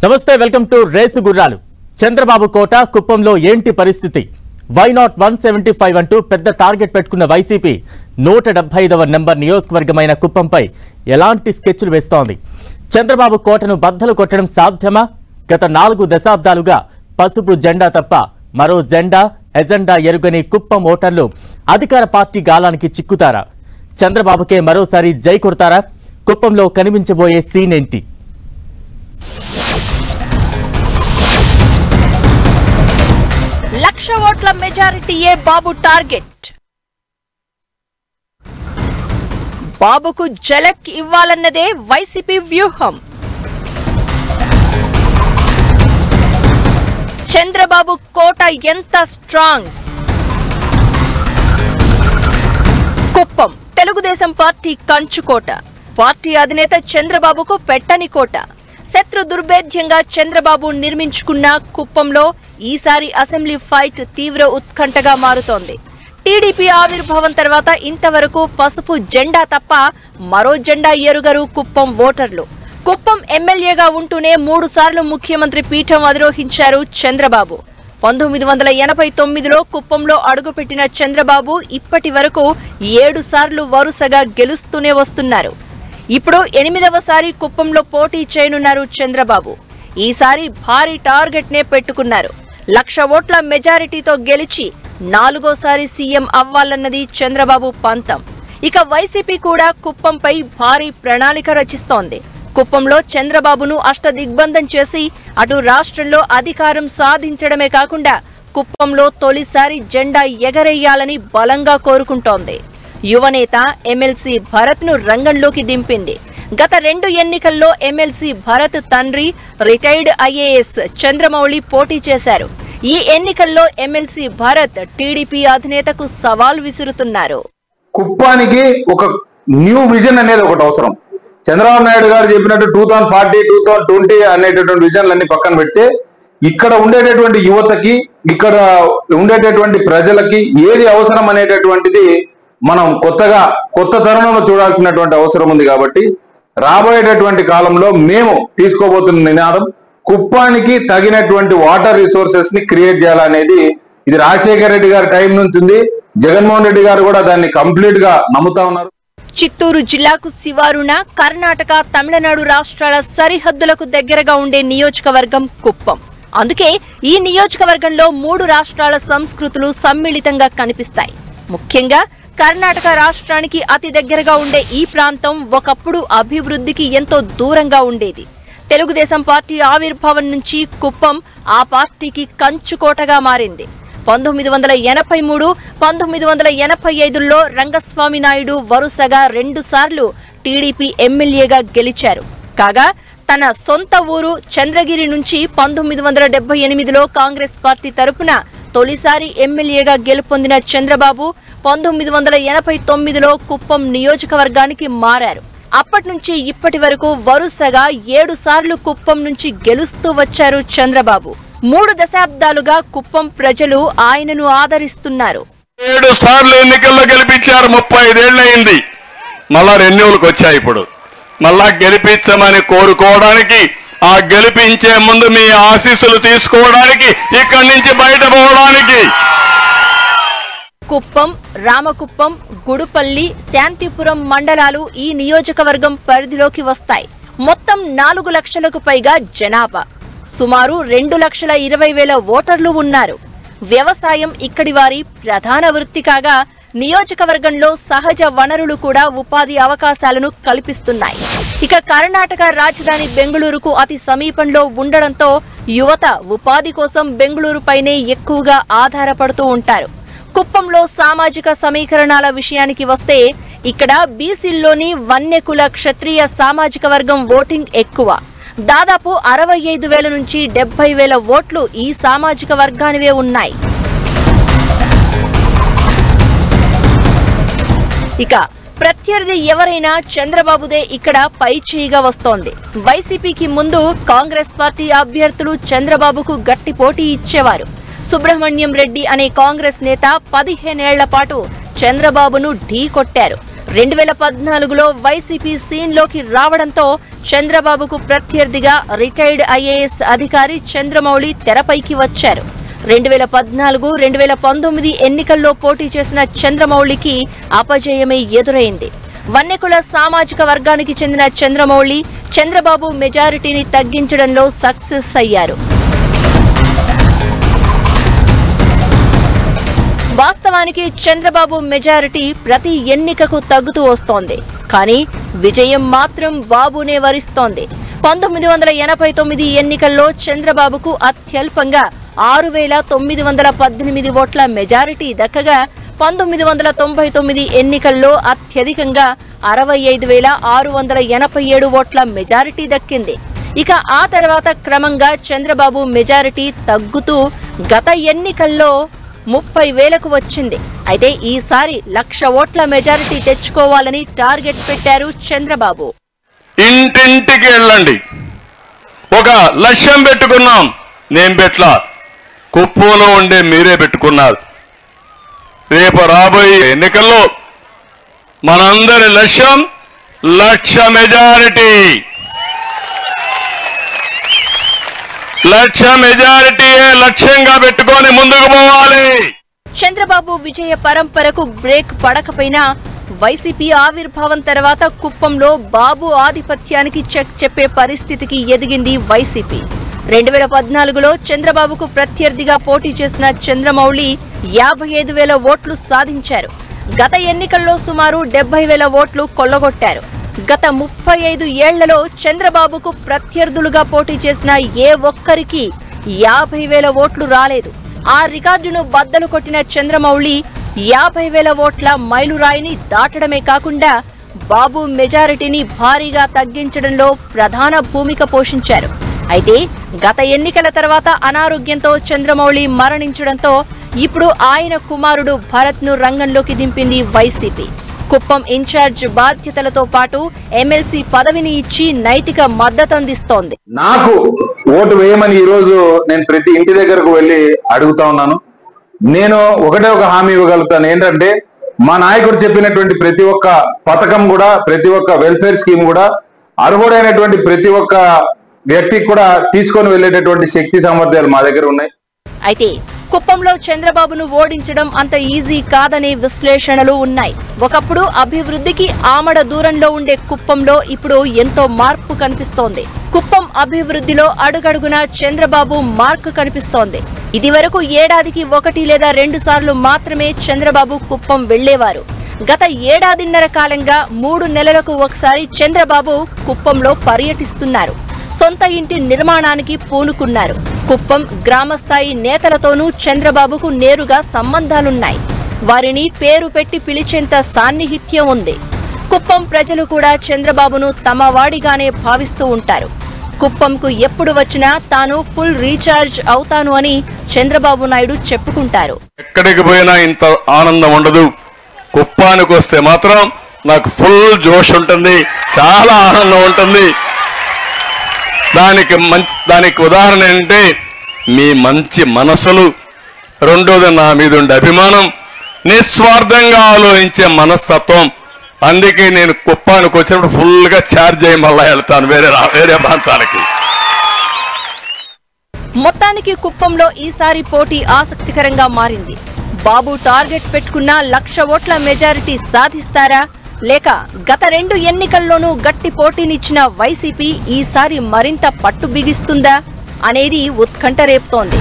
నమస్తే welcome to race గుర్రాలు. చంద్రబాబు కోట కుప్పంలో ఏంటి పరిస్థితి? వై నాట్ 175 అంటూ పెద్ద టార్గెట్ పెట్టుకున్న వైసీపీ 175వ నెంబర్ నియోజకవర్గమైన కుప్పంపై ఎలాంటి స్కెచ్లు వేస్తోంది? చంద్రబాబు కోటను బద్దలు కొట్టడం సాధ్యమా? గత 4 దశాబ్దాలుగా పసుపు జెండా తప్ప మరో ఎజెండా ఎరుగని కుప్పం ఓటర్లు అధికార పార్టీ గాలానికి చిక్కుతారా? చంద్రబాబుకే మరోసారి జై కొడతారా? కుప్పంలో కనిపించబోయే సీన్ ఏంటి? లక్ష ఓట్ల మెజారిటీయే బాబు టార్గెట్. బాబుకు జలక్ ఇవ్వాలన్నదే వైసీపీ వ్యూహం. చంద్రబాబు కోట ఎంత స్ట్రాంగ్? కుప్పం తెలుగుదేశం పార్టీ కంచుకోట. పార్టీ అధినేత చంద్రబాబుకు పెట్టని కోట. శత్రు దుర్భేద్యంగా చంద్రబాబు నిర్మించుకున్న కుప్పంలో ఈసారి అసెంబ్లీ ఫైట్ తీవ్ర ఉత్కంఠగా మారుతోంది. టీడీపీ ఆవిర్భావం తర్వాత ఇంతవరకు పసుపు జెండా తప్ప మరో జెండా ఎరుగరు కుప్పం ఓటర్లు. కుప్పం ఎమ్మెల్యేగా ఉంటూనే 3 సార్లు ముఖ్యమంత్రి పీఠం అధిరోహించారు చంద్రబాబు. 1989లో కుప్పంలో అడుగుపెట్టిన చంద్రబాబు ఇప్పటి వరకు 7 సార్లు వరుసగా గెలుస్తూనే వస్తున్నారు. ఇప్పుడు 8వసారి కుప్పంలో పోటీ చేయనున్నారు చంద్రబాబు. ఈసారి భారీ టార్గెట్ నే పెట్టుకున్నారు. 1,00,000 ఓట్ల మెజారిటీతో గెలిచి 4వసారి సీఎం అవ్వాలన్నది చంద్రబాబు పంతం. ఇక వైసీపీ కూడా కుప్పంపై భారీ ప్రణాళిక రచిస్తోంది. కుప్పంలో చంద్రబాబును అష్టదిగ్బంధం చేసి అటు రాష్ట్రంలో అధికారం సాధించడమే కాకుండా కుప్పంలో తొలిసారి జెండా ఎగరేయాలని బలంగా కోరుకుంటోంది. యువనేత ఎమ్మెల్సీ భరత్ ను రంగంలోకి దింపింది. గత 2 ఎన్నికల్లో ఎమ్మెల్సీ భరత్ తండ్రి రిటైర్డ్ ఐఏఎస్ చంద్రమౌళి పోటీ చేశారు. ఈ ఎన్నికల్లో ఎమ్మెల్సీ భరత్ టీడీపీ అధినేతకు సవాల్ విసురుతున్నారు. కుప్పానికి ఒక న్యూ విజన్ అనేది ఒకటి అవసరం. చంద్రబాబు నాయుడు గారు చెప్పినట్టు 2040, 2020 అనేటటువంటి విజన్లన్నీ పక్కన పెడితే ఇక్కడ ఉండేటటువంటి యువతకి, ఇక్కడ ఉండేటటువంటి ప్రజలకి ఏది అవసరం అనేటటువంటిది మనం కొత్త తరుణంలో చూడాల్సినటువంటి అవసరం ఉంది. కాబట్టి రాబోయేటటువంటి కాలంలో మేము తీసుకోబోతున్న నినాదం కుప్పానికి తగినటువంటి వాటర్ రిసోర్సెస్ ని క్రియేట్ చేయాలనేది. ఇది రాజశేఖర రెడ్డి గారి టైం నుంచి ఉంది. జగన్మోహన్ రెడ్డి గారు కూడా దాన్ని కంప్లీట్ గా నమ్ముతా ఉన్నారు. చిత్తూరు జిల్లాకు శివారున కర్ణాటక, తమిళనాడు రాష్ట్రాల సరిహద్దులకు దగ్గరగా ఉండే నియోజకవర్గం కుప్పం. అందుకే ఈ నియోజకవర్గంలో 3 రాష్ట్రాల సంస్కృతులు సమ్మిళితంగా కనిపిస్తాయి. ముఖ్యంగా కర్ణాటక రాష్ట్రానికి అతి దగ్గరగా ఉండే ఈ ప్రాంతం ఒకప్పుడు అభివృద్ధికి ఎంతో దూరంగా ఉండేది. తెలుగుదేశం పార్టీ ఆవిర్భావం నుంచి కుప్పం ఆ పార్టీకి కంచుకోటగా మారింది. 1983, 1985లో రంగస్వామి నాయుడు వరుసగా 2 సార్లు టీడీపీ ఎమ్మెల్యేగా గెలిచారు. కాగా తన సొంత ఊరు చంద్రగిరి నుంచి 1978లో కాంగ్రెస్ పార్టీ తరపున తొలిసారి ఎమ్మెల్యేగా గెలుపొందిన చంద్రబాబు 1989లో కుప్పం నియోజకవర్గానికి మారారు. అప్పటి నుంచి ఇప్పటి వరకు వరుసగా 7 సార్లు కుప్పం నుంచి గెలుస్తూ వచ్చారు చంద్రబాబు. 3 దశాబ్దాలుగా కుప్పం ప్రజలు ఆయనను ఆదరిస్తున్నారు. 7 సార్లు ఎన్నికల్లో గెలిపించారు. 35 ఏళ్లయింది. మళ్ళా రెన్యూవల్కి వచ్చాయి. ఇప్పుడు మళ్ళా గెలిపించమని కోరుకోవడానికి, ఆ గెలిపించే ముందు మీ ఆశీస్సులు తీసుకోవడానికి, ఇక్కడి నుంచి బయటపోవడానికి. కుప్పం, రామకుప్పం, గుడుపల్లి, శాంతిపురం మండలాలు ఈ నియోజకవర్గం పరిధిలోకి వస్తాయి. మొత్తం 4 లక్షలకు పైగా జనాభా, సుమారు 2,20,000 ఓటర్లు ఉన్నారు. వ్యవసాయం ఇక్కడి వారి ప్రధాన వృత్తి కాగా నియోజకవర్గంలో సహజ వనరులు కూడా ఉపాధి అవకాశాలను కల్పిస్తున్నాయి. ఇక కర్ణాటక రాజధాని బెంగళూరుకు అతి సమీపంలో ఉండడంతో యువత ఉపాధి కోసం బెంగళూరుపైనే ఎక్కువగా ఆధారపడుతూ ఉంటారు. కుప్పంలో సామాజిక సమీకరణాల విషయానికి వస్తే ఇక్కడ బీసీల్లోని వన్యకుల క్షత్రియ సామాజిక వర్గం ఓటింగ్ ఎక్కువ. దాదాపు 65,000 నుంచి 70,000 ఓట్లు ఈ సామాజిక వర్గానివే ఉన్నాయి. ఇక ప్రత్యర్థి ఎవరైనా చంద్రబాబుదే ఇక్కడ పైచేయిగా వస్తోంది. వైసీపీకి ముందు కాంగ్రెస్ పార్టీ అభ్యర్థులు చంద్రబాబుకు గట్టి పోటీ ఇచ్చేవారు. సుబ్రహ్మణ్యం రెడ్డి అనే కాంగ్రెస్ నేత 15 ఏళ్ల పాటు చంద్రబాబును ఢీ కొట్టారు. 2014లో వైసీపీ సీన్లోకి రావడంతో చంద్రబాబుకు ప్రత్యర్థిగా రిటైర్డ్ ఐఏఎస్ అధికారి చంద్రమౌళి తెరపైకి వచ్చారు. 2014-2019 ఎన్నికల్లో పోటీ చేసిన చంద్రమౌళికి అపజయమే ఎదురైంది. వన్నెకుల సామాజిక వర్గానికి చెందిన చంద్రమౌళి చంద్రబాబు మెజారిటీని తగ్గించడంలో సక్సెస్ అయ్యారు. వాస్తవానికి చంద్రబాబు మెజారిటీ ప్రతి ఎన్నికకు తగ్గుతూ వస్తోంది. కానీ విజయం మాత్రం బాబునే వరిస్తోంది. 1989 ఎన్నికల్లో చంద్రబాబుకు అత్యల్పంగా 6,918 ఓట్ల మెజారిటీ దక్కగా 1999 ఎన్నికల్లో అత్యధికంగా 65,687 ఓట్ల మెజారిటీ దక్కింది. ఇక ఆ తర్వాత క్రమంగా చంద్రబాబు మెజారిటీ తగ్గుతూ గత ఎన్నికల్లో 30,000కు వచ్చింది. అయితే ఈసారి 1,00,000 ఓట్ల మెజారిటీ తెచ్చుకోవాలని టార్గెట్ పెట్టారు చంద్రబాబు. ఇంటింటికి వెళ్ళండి, ఒక లక్ష్యం పెట్టుకున్నాం. నేను పెట్లా, కుప్పంలో ఉండే మీరే పెట్టుకున్నారు. రేపు రాబోయే ఎన్నికల్లో మనందరి లక్ష్యం 1,00,000 మెజారిటీ. 1,00,000 మెజారిటీయే లక్ష్యంగా పెట్టుకొని ముందుకు పోవాలి. చంద్రబాబు విజయ పరంపరకు బ్రేక్ పడకపోయినా వైసీపీ ఆవిర్భావం తర్వాత కుప్పంలో బాబు ఆధిపత్యానికి చెక్ చెప్పే పరిస్థితికి ఎదిగింది వైసీపీ. 2014లో చంద్రబాబుకు ప్రత్యర్థిగా పోటీ చేసిన చంద్రమౌళి 55,000 ఓట్లు సాధించారు. గత ఎన్నికల్లో సుమారు 70,000 ఓట్లు కొల్లగొట్టారు. గత 35 ఏళ్లలో చంద్రబాబుకు ప్రత్యర్థులుగా పోటీ చేసిన ఏ ఒక్కరికి 50,000 ఓట్లు రాలేదు. ఆ రికార్డును బద్దలు కొట్టిన చంద్రమౌళి 50,000 ఓట్ల మైలురాయిని దాటడమే కాకుండా బాబు మెజారిటీని భారీగా తగ్గించడంలో ప్రధాన భూమిక పోషించారు. అయితే గత ఎన్నికల తర్వాత అనారోగ్యంతో చంద్రమౌళి మరణించడంతో ఇప్పుడు ఆయన కుమారుడు భరత్ ను రంగంలోకి దింపింది వైసీపీ. కుప్పం ఇన్ఛార్జ్ బాధ్యతలతో పాటు ఎమ్మెల్సీ పదవిని ఇచ్చి నైతిక మద్దతు అందిస్తోంది. నాకు ఓటు వేయమని ఈ రోజు నేను ప్రతి ఇంటి దగ్గరకు వెళ్ళి అడుగుతా ఉన్నాను. నేను ఒకటే ఒక హామీ ఇవ్వగలుగుతాను, ఏంటంటే మా నాయకుడు చెప్పినటువంటి ప్రతి ఒక్క పథకం కూడా, ప్రతి ఒక్క వెల్ఫేర్ స్కీమ్ కూడా అర్హుడైనటువంటి ప్రతి ఒక్క వ్యక్తికి కూడా తీసుకొని వెళ్ళేటటువంటి శక్తి సామర్థ్యాలు మా దగ్గర ఉన్నాయి. అయితే కుప్పంలో చంద్రబాబును ఓడించడం అంత ఈజీ కాదనే విశ్లేషణలు ఉన్నాయి. ఒకప్పుడు అభివృద్ధికి ఆమడ దూరంలో ఉండే కుప్పంలో ఇప్పుడు ఎంతో మార్పు కనిపిస్తోంది. కుప్పం అభివృద్ధిలో అడుగడుగునా చంద్రబాబు మార్క్ కనిపిస్తోంది. ఇదివరకు ఏడాదికి 1 లేదా 2 సార్లు మాత్రమే చంద్రబాబు కుప్పం వెళ్లేవారు. గత ఏడాదిన్నర కాలంగా 3 నెలలకు ఒకసారి చంద్రబాబు కుప్పంలో పర్యటిస్తున్నారు. సొంత ఇంటి నిర్మాణానికి పూనుకున్నారు. కుప్పం గ్రామస్థాయి నేతలతోనూ చంద్రబాబుకు నేరుగా సంబంధాలున్నాయి. వారిని పేరు పెట్టి పిలిచేంత సాన్నిహిత్యం ఉంది. కుప్పం ప్రజలు కూడా చంద్రబాబును తమ వాడిగానే భావిస్తూ ఉంటారు. కుప్పంకు ఎప్పుడు వచ్చినా తాను ఫుల్ రీఛార్జ్ అవుతాను అని చంద్రబాబు నాయుడు చెప్పుకుంటారు. ఎక్కడికి పోయినా ఇంత ఆనందం ఉండదు, కుప్పానికి వస్తే మాత్రం నాకు ఫుల్ జోష్ ఉంటుంది, చాలా ఆనందం ఉంటుంది. దానికి ఉదాహరణ ఏంటంటే మీ మంచి మనసులు, రెండోది నా మీద ఉండే అభిమానం, నిస్వార్థంగా ఆలోచించే మనస్తత్వం. అందుకే నేను కుప్పానికి వచ్చినప్పుడు ఫుల్ గా ఛార్జ్ అయ్యి మళ్ళా వెళ్తాను వేరే ప్రాంతానికి. మొత్తానికి కుప్పంలో ఈసారి పోటీ ఆసక్తికరంగా మారింది. బాబు టార్గెట్ పెట్టుకున్న 1,00,000 ఓట్ల మెజారిటీ సాధిస్తారా, లేక గత 2 ఎన్నికల్లోనూ గట్టి పోటీనిచ్చిన వైసీపీ ఈసారి మరింత పట్టు బిగిస్తుందా అనేది ఉత్కంఠ రేపుతోంది.